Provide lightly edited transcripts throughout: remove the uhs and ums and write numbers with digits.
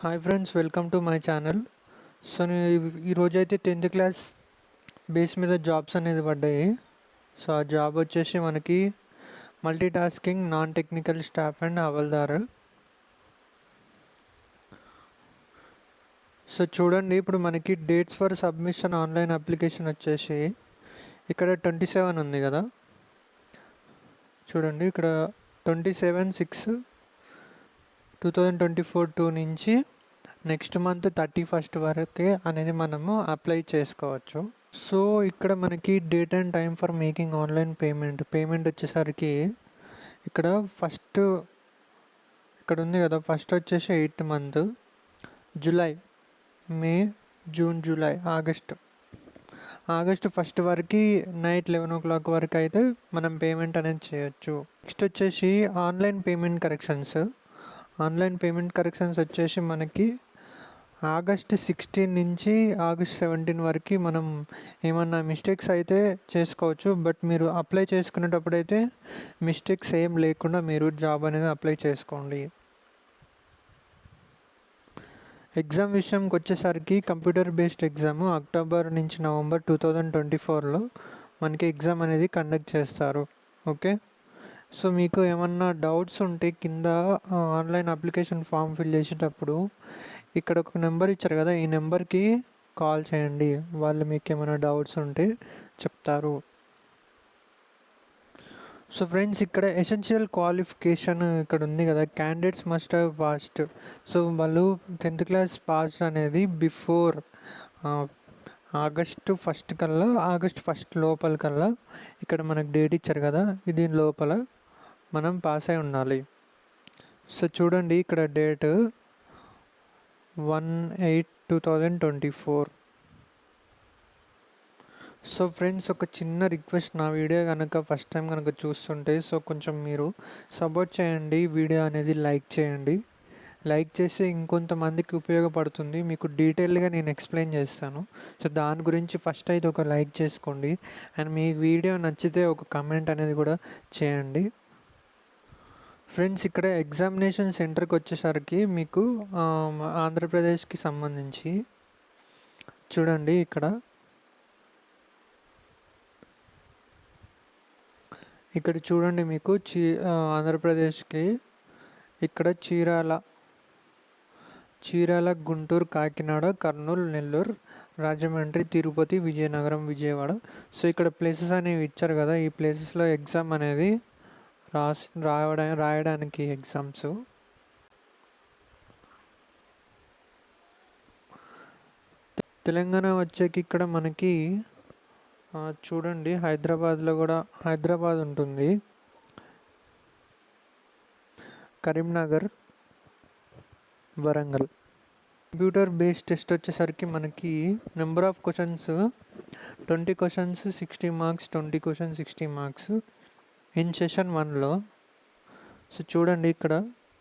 Hi friends, welcome to my channel. So ఈరోజు అయితే 10th class base మీద jobs అనేది పడ్డాయి. సో ఆ జాబ్ వచ్చేసి మనకి multi tasking non technical staff and havildar. So చూడండి, ఇప్పుడు మనకి dates for submission online application వచ్చేసి ఇక్కడ 27 ఉంది కదా. చూడండి ఇక్కడ 27/6/2024 నుంచి నెక్స్ట్ మంత్ 31st వరకే అనేది మనము అప్లై చేసుకోవచ్చు. సో ఇక్కడ మనకి date and time for making online payment వచ్చేసరికి ఇక్కడ ఫస్ట్ ఇక్కడ ఉంది కదా. ఫస్ట్ వచ్చేసి 8th మంత్, జూలై, మే, జూన్, జూలై, ఆగస్ట్ 1st వరకు నైట్ 11 o'clock వరకు అయితే మనం పేమెంట్ అనేది చేయొచ్చు. నెక్స్ట్ వచ్చేసి ఆన్లైన్ పేమెంట్ కరెక్షన్స్ వచ్చేసి మనకి ఆగస్ట్ 16 నుంచి ఆగస్ట్ 17 వరకు మనం ఏమన్నా మిస్టేక్స్ అయితే చేసుకోవచ్చు. బట్ మీరు అప్లై చేసుకునేటప్పుడు అయితే మిస్టేక్స్ ఏం లేకుండా మీరు జాబ్ అనేది అప్లై చేసుకోండి. ఎగ్జామ్ విషయంకి వచ్చేసరికి కంప్యూటర్ బేస్డ్ ఎగ్జామ్ అక్టోబర్ నుంచి నవంబర్ 2024లో మనకి ఎగ్జామ్ అనేది కండక్ట్ చేస్తారు. ఓకే, సో మీకు ఏమన్నా డౌట్స్ ఉంటే కింద ఆన్లైన్ అప్లికేషన్ ఫామ్ ఫిల్ చేసేటప్పుడు ఇక్కడ ఒక నెంబర్ ఇచ్చారు కదా, ఈ నెంబర్కి కాల్ చేయండి. వాళ్ళు మీకు ఏమైనా డౌట్స్ ఉంటే చెప్తారు. సో ఫ్రెండ్స్, ఇక్కడ ఎసెన్షియల్ క్వాలిఫికేషన్ ఇక్కడ ఉంది కదా, candidates must have passed. So వాళ్ళు 10th క్లాస్ పాస్డ్ అనేది బిఫోర్ ఆగస్ట్ 1 లోపల కల్లా ఇక్కడ మనకు డేట్ ఇచ్చారు కదా, దీని లోపల మనం పాస్ అయి ఉండాలి. సో చూడండి ఇక్కడ డేట్ 1/8/2024. సో ఫ్రెండ్స్, ఒక చిన్న రిక్వెస్ట్, నా వీడియో కనుక ఫస్ట్ టైం కనుక చూస్తుంటే సో కొంచెం మీరు సపోర్ట్ చేయండి. వీడియో అనేది లైక్ చేయండి. లైక్ చేస్తే ఇంకొంతమందికి ఉపయోగపడుతుంది. మీకు డీటెయిల్గా నేను ఎక్స్ప్లెయిన్ చేస్తాను. సో దాని గురించి ఫస్ట్ అయితే ఒక లైక్ చేసుకోండి. అండ్ మీ వీడియో నచ్చితే ఒక కమెంట్ అనేది కూడా చేయండి. ఫ్రెండ్స్, ఇక్కడ ఎగ్జామినేషన్ సెంటర్కి వచ్చేసరికి మీకు ఆంధ్రప్రదేశ్కి సంబంధించి చూడండి ఇక్కడ చూడండి మీకు ఆంధ్రప్రదేశ్కి ఇక్కడ చీరాల, గుంటూరు, కాకినాడ, కర్నూలు, నెల్లూరు, రాజమండ్రి, తిరుపతి, విజయనగరం, విజయవాడ. సో ఇక్కడ ప్లేసెస్ అనేవి ఇచ్చారు కదా, ఈ ప్లేసెస్లో ఎగ్జామ్ అనేది రాయడానికి ఎగ్జామ్స్. తెలంగాణ వచ్చేకి ఇక్కడ మనకి చూడండి హైదరాబాద్లో కూడా హైదరాబాద్ ఉంటుంది, Karimnagar, Warangal. Computer based test వచ్చేసరికి మనకి number of questions 20 questions 60 marks, 20 questions 60 marks in session 1లో. సో చూడండి ఇక్కడ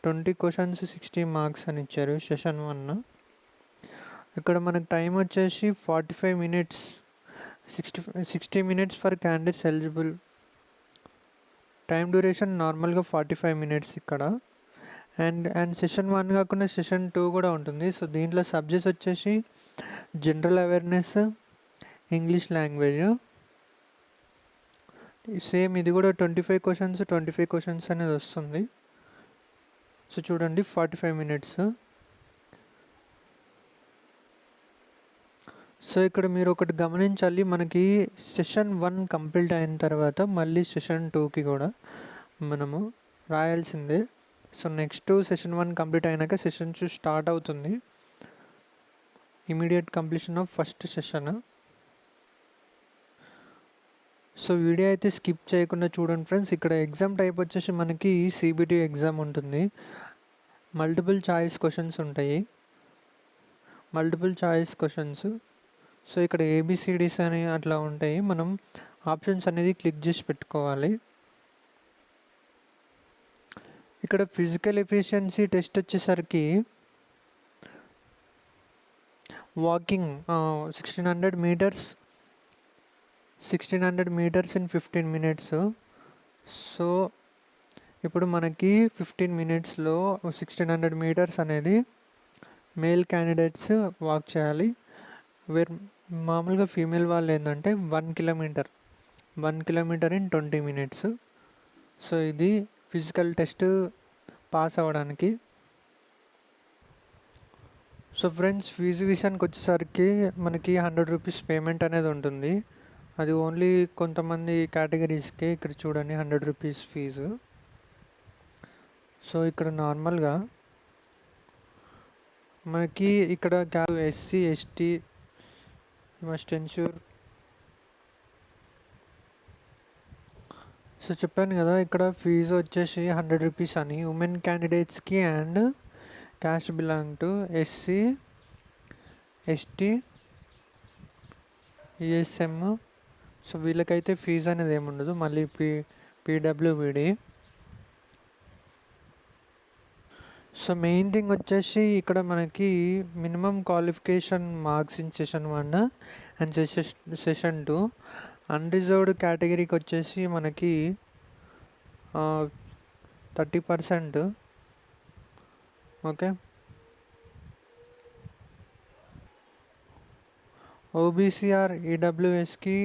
20 questions 60 marks అని ఇచ్చారు సెషన్ 1. ఇక్కడ మనకు టైం వచ్చేసి 45 minutes, 60 minutes for candidates eligible. Time duration నార్మల్గా 45 minutes ఇక్కడ. అండ్ సెషన్ 1 కాకుండా సెషన్ 2 కూడా ఉంటుంది. సో దీంట్లో సబ్జెక్ట్స్ వచ్చేసి general awareness, English language. Same ఇది కూడా 25 questions అనేది వస్తుంది. సో చూడండి 45 minutes. సో ఇక్కడ మీరు ఒకటి గమనించాలి, మనకి సెషన్ 1 కంప్లీట్ అయిన తర్వాత మళ్ళీ సెషన్ 2కి కూడా మనము రాయాల్సిందే. సో నెక్స్ట్ సెషన్ 1 కంప్లీట్ అయినాక సెషన్ 2 స్టార్ట్ అవుతుంది, immediate completion of first session. So video అయితే స్కిప్ చేయకుండా చూడండి ఫ్రెండ్స్. ఇక్కడ ఎగ్జామ్ టైప్ వచ్చేసి మనకి సిబిటి ఎగ్జామ్ ఉంటుంది, మల్టిపుల్ చాయిస్ క్వశ్చన్స్ ఉంటాయి. సో ఇక్కడ ఏబిసిడీస్ అని అట్లా ఉంటాయి, మనం ఆప్షన్స్ అనేది క్లిక్ చేసి పెట్టుకోవాలి. ఇక్కడ ఫిజికల్ ఎఫిషియన్సీ టెస్ట్ వచ్చేసరికి walking 1600 meters in 15 minutes. So ఇప్పుడు మనకి 15 minutesలో 1600 meters అనేది మేల్ క్యాండిడేట్స్ వాక్ చేయాలి. మామూలుగా ఫీమేల్ వాళ్ళు ఏంటంటే 1 కిలోమీటర్ ఇన్ 20 మినిట్స్. సో ఇది ఫిజికల్ టెస్ట్ పాస్ అవ్వడానికి. సో ఫ్రెండ్స్, ఫీజు విషయానికి వచ్చేసరికి మనకి 100 రూపీస్ పేమెంట్ అనేది ఉంటుంది. అది ఓన్లీ కొంతమంది కేటగిరీస్కే. ఇక్కడ చూడండి 100 రూపీస్ ఫీజు. సో ఇక్కడ నార్మల్గా మనకి ఇక్కడ SC ST must ensure. So చెప్పాను కదా, ఇక్కడ ఫీజు వచ్చేసి 100 రూపీస్ అని. ఉమెన్ క్యాండిడేట్స్కి and caste belong to SC ST ESM. So వీళ్ళకైతే ఫీజు అనేది ఏముండదు. మళ్ళీ పీడబ్ల్యూబీడి. సో మెయిన్ థింగ్ వచ్చేసి ఇక్కడ మనకి minimum qualification marks in session 1 and session 2. Unreserved కేటగిరీకి వచ్చేసి మనకి 30%. ఓకే. ఓబీసీ ఆర్ ఈడబ్ల్యూఎస్కి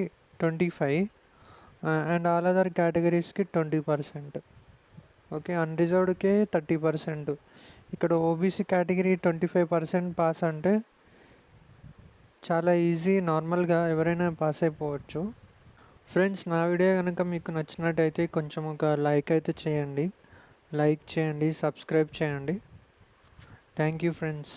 25 అండ్ ఆల్ అదర్ కేటగిరీస్కి 20%. ఓకే. అన్రిజర్వ్డ్కే 30%. ఇక్కడ ఓబీసీ కేటగిరీ 25% పాస్ అంటే చాలా ఈజీ. నార్మల్గా ఎవరైనా పాస్ అయిపోవచ్చు. ఫ్రెండ్స్, నా వీడియో కనుక మీకు నచ్చినట్టయితే కొంచెం ఒక లైక్ అయితే చేయండి. సబ్స్క్రైబ్ చేయండి. Thank you friends.